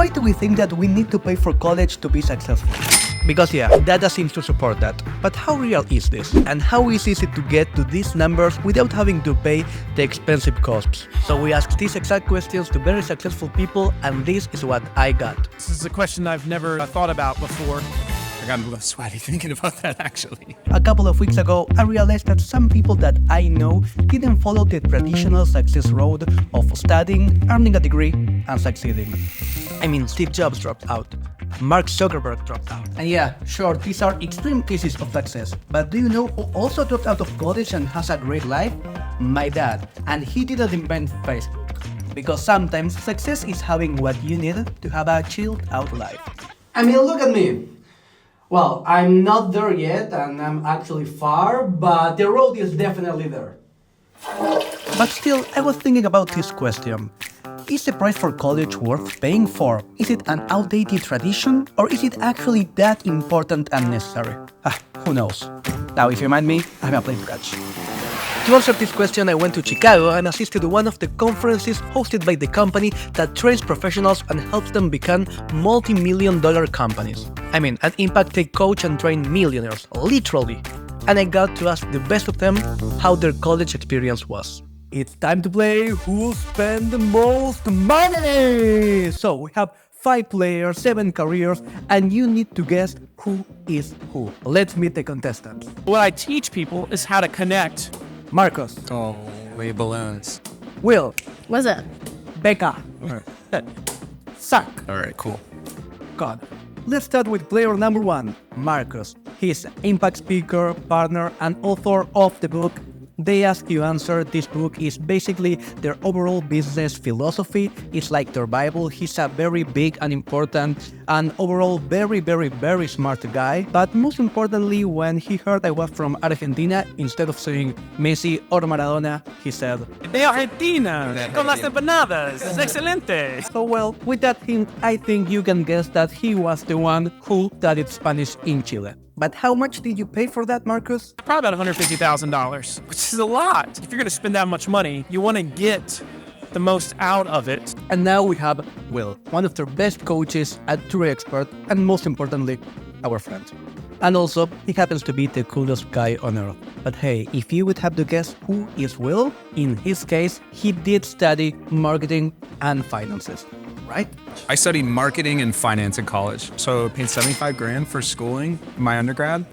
Why do we think that we need to pay for college to be successful? Because yeah, data seems to support that. But how real is this? And how easy is it to get to these numbers without having to pay the expensive costs? So we asked these exact questions to very successful people, and this is what I got. This is a question I've never thought about before. I got a little sweaty thinking about that, actually. A couple of weeks ago, I realized that some people that I know didn't follow the traditional success road of studying, earning a degree, and succeeding. I mean, Steve Jobs dropped out. Mark Zuckerberg dropped out. And yeah, sure, these are extreme cases of success. But do you know who also dropped out of college and has a great life? My dad. And he didn't invent Facebook. Because sometimes success is having what you need to have a chilled out life. I mean, look at me. Well, I'm not there yet, and I'm actually far, but the road is definitely there. But still, I was thinking about this question. Is the price for college worth paying for? Is it an outdated tradition, or is it actually that important and necessary? Who knows? Now, if you mind me, I'm a plane crash. To answer this question, I went to Chicago and assisted one of the conferences hosted by the company that trains professionals and helps them become multi-million-dollar companies. I mean, an impact tech coach and train millionaires, literally. And I got to ask the best of them how their college experience was. It's time to play Who Spent the Most Money! So we have 5 players, 7 careers, and you need to guess who is who. Let's meet the contestants. What I teach people is how to connect. Marcos. Oh, way balloons. Will. What's up? Becca. Zach. Alright, cool. God. Let's start with player number 1, Marcos. He's an impact speaker, partner, and author of the book They Ask You Answer. This book is basically their overall business philosophy. It's like their Bible. He's a very big and important and overall very, very, very smart guy. But most importantly, when he heard I was from Argentina, instead of saying Messi or Maradona, he said, De Argentina, con las empanadas, es excelente. So well, with that hint, I think you can guess that he was the one who studied Spanish in Chile. But how much did you pay for that, Marcus? Probably about $150,000, which is a lot. If you're going to spend that much money, you want to get the most out of it. And now we have Will, one of their best coaches, a true expert, and most importantly, our friend. And also, he happens to be the coolest guy on earth. But hey, if you would have to guess who is Will, in his case, he did study marketing and finances, right? I studied marketing and finance in college, so paid $75,000 for schooling in my undergrad.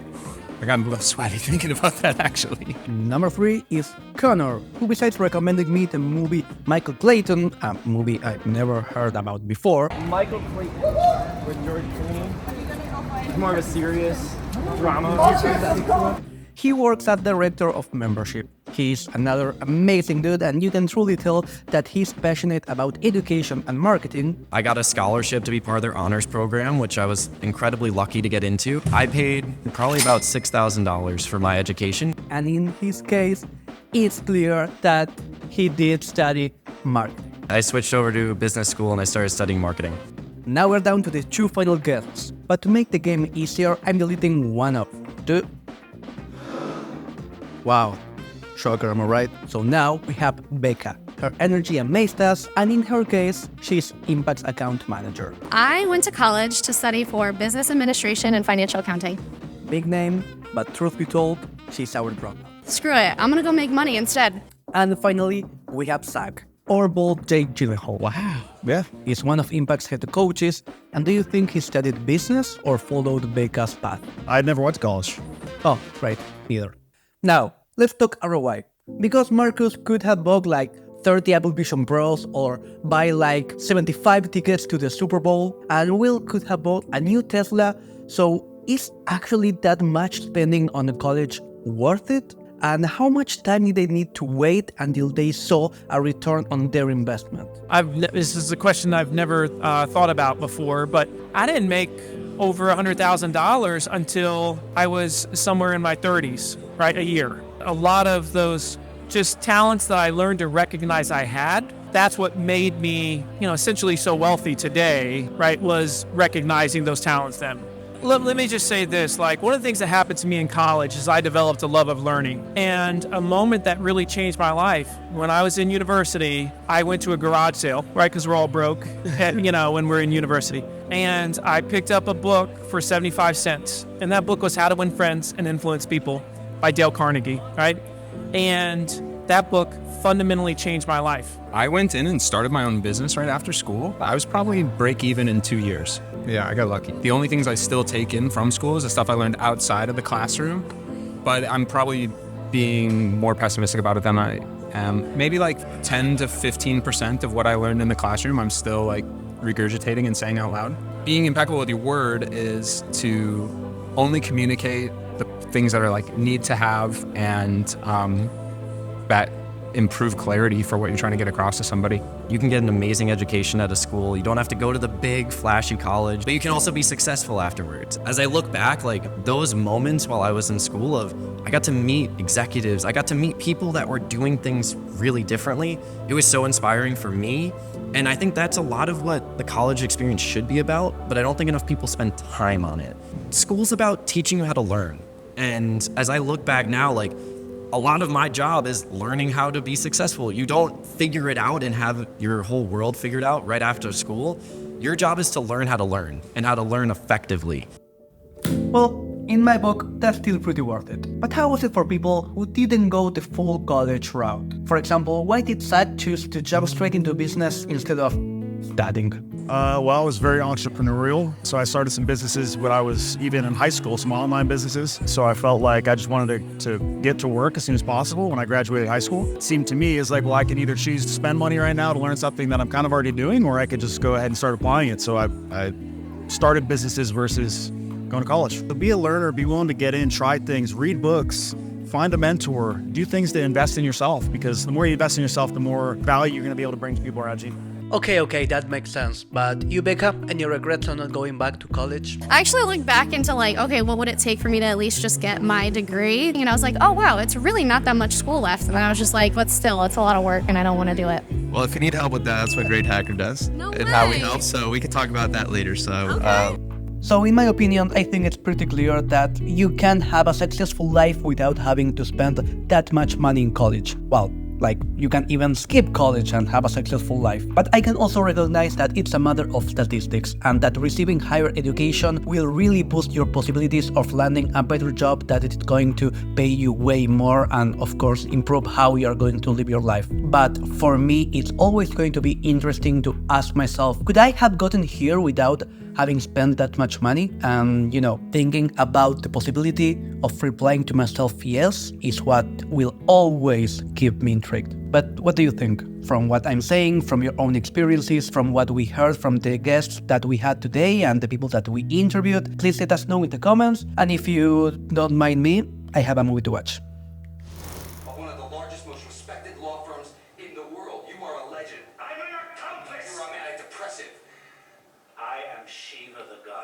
I got a little sweaty thinking about that, actually. Number 3 is Connor, who besides recommending me the movie Michael Clayton, a movie I've never heard about before, Michael Clayton with George Clooney. It's more of a serious drama. he works as director of membership. He's another amazing dude, and you can truly tell that he's passionate about education and marketing. I got a scholarship to be part of their honors program, which I was incredibly lucky to get into. I paid probably about $6,000 for my education. And in his case, it's clear that he did study marketing. I switched over to business school and I started studying marketing. Now we're down to the 2 final guests, but to make the game easier, I'm deleting one of 2. Wow, shocker, am I right? So now we have Becca. Her energy amazed us, and in her case, she's Impact's account manager. I went to college to study for business administration and financial accounting. Big name, but truth be told, she's our dropout. Screw it, I'm gonna go make money instead. And finally, we have Zach, or bold Jake Gyllenhaal. Wow. Yeah. He's one of Impact's head coaches, and do you think he studied business or followed Becca's path? I never went to college. Oh, right, neither. Now, let's talk ROI. Because Marcus could have bought like 30 Apple Vision Pros or buy like 75 tickets to the Super Bowl, and Will could have bought a new Tesla. So is actually that much spending on a college worth it? And how much time did they need to wait until they saw a return on their investment? This is a question I've never thought about before, but I didn't make over $100,000 until I was somewhere in my 30s, right? A year. A lot of those just talents that I learned to recognize I had, that's what made me, essentially so wealthy today, right? Was recognizing those talents then. let me just say this. Like, one of the things that happened to me in college is I developed a love of learning. And a moment that really changed my life, when I was in university, I went to a garage sale, right? Because we're all broke, when we're in university. And I picked up a book for 75 cents. And that book was How to Win Friends and Influence People by Dale Carnegie, right? And that book fundamentally changed my life. I went in and started my own business right after school. I was probably break even in 2 years. Yeah, I got lucky. The only things I still take in from school is the stuff I learned outside of the classroom, but I'm probably being more pessimistic about it than I am. Maybe like 10 to 15% of what I learned in the classroom, I'm still like regurgitating and saying out loud. Being impeccable with your word is to only communicate the things that are like need to have and that improve clarity for what you're trying to get across to somebody. You can get an amazing education at a school. You don't have to go to the big, flashy college, but you can also be successful afterwards. As I look back, like those moments while I was in school I got to meet executives, I got to meet people that were doing things really differently. It was so inspiring for me. And I think that's a lot of what the college experience should be about, but I don't think enough people spend time on it. School's about teaching you how to learn. And as I look back now, like, a lot of my job is learning how to be successful. You don't figure it out and have your whole world figured out right after school. Your job is to learn how to learn and how to learn effectively. Well, in my book, that's still pretty worth it. But how was it for people who didn't go the full college route? For example, why did Sad choose to jump straight into business instead of studying? Well, I was very entrepreneurial, so I started some businesses when I was even in high school, some online businesses. So I felt like I just wanted to get to work as soon as possible when I graduated high school. It seemed to me as like, well, I can either choose to spend money right now to learn something that I'm kind of already doing, or I could just go ahead and start applying it. So I started businesses versus going to college. So be a learner, be willing to get in, try things, read books, find a mentor, do things to invest in yourself, because the more you invest in yourself, the more value you're going to be able to bring to people around you. Okay, that makes sense. But you, Becca, any regrets on not going back to college? I actually looked back into like, okay, what would it take for me to at least just get my degree? And I was like, oh wow, it's really not that much school left. And I was just like, but still, it's a lot of work and I don't want to do it. Well, if you need help with that, that's what Great Hacker does. No and how we way. help, so we can talk about that later. So, Okay. So in my opinion, I think it's pretty clear that you can have a successful life without having to spend that much money in college. Well, like you can even skip college and have a successful life. But I can also recognize that it's a matter of statistics and that receiving higher education will really boost your possibilities of landing a better job that is going to pay you way more and of course improve how you are going to live your life. But for me, it's always going to be interesting to ask myself, could I have gotten here without having spent that much money? And thinking about the possibility of replying to myself yes is what will always keep me intrigued. But what do you think? From what I'm saying, from your own experiences, from what we heard from the guests that we had today and the people that we interviewed, please let us know in the comments. And if you don't mind me, I have a movie to watch. One of the largest, most respected law firms in the world. You are a legend. I'm an accomplice. You're a manic depressive. I am Shiva the god.